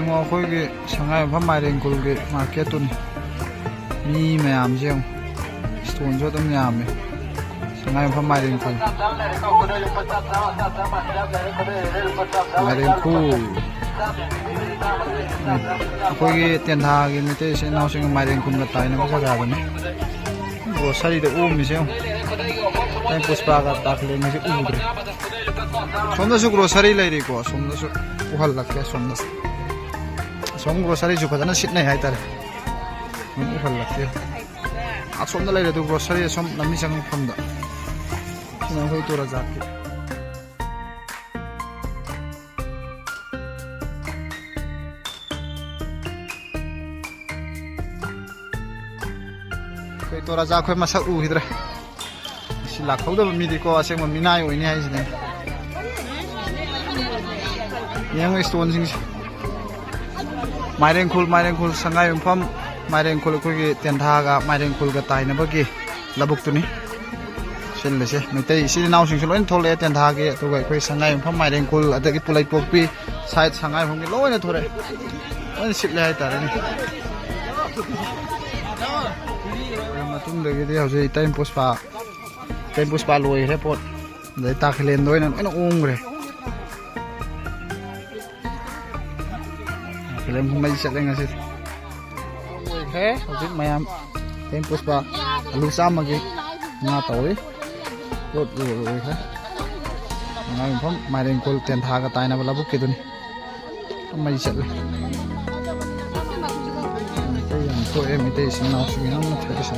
Yemo khoi Sangaiyumpham Mairenkhul ge market tun mi mayam jeng stone jo tam yam me Sangaiyumpham Mairenkhul khoi tiền tha ge mi te se naw sing Mairenkhul ga tai na ba ga ne grocery de mi se tai puspa ga tak le me se udre somda su grocery lai ri ko somda su uhal lak ke somda som grocery ju khadana sit nai hai tare uhal lak ke a somda lai du grocery som nami sang pham da na hoi to ra jak ke to ra jak khoi masak u hidra si lak khau da mi di ko aseng ma minai oi ni hai si ne yang stone sing Mairenkhul Sangaiyumpham Mairenkhul khoi ten tha ga Mairenkhul ga tai na ba gi labuk tu ni sen le se mi tai si naw sing loin thole ten tha ge to ga khoi Sangaiyumpham Mairenkhul ada gi pulai pokpi side Sangaiyumpham gi loi na thore on sit le hai ta ni ma tum le gi de hau se time puspa loi re pot dai ta khlen doi na ong re Film không may sẽ lên ngay xí, thế, hồi Mayam, thêm puspa, lúa sam mà kì, nga tối, rốt rồi thế, Sangaiyumpham Mairenkhul tiền tha cái tai nào là bút kia thôi, không may sẽ lên, cái yang thôi em thấy xin nào xin nó thấy sẽ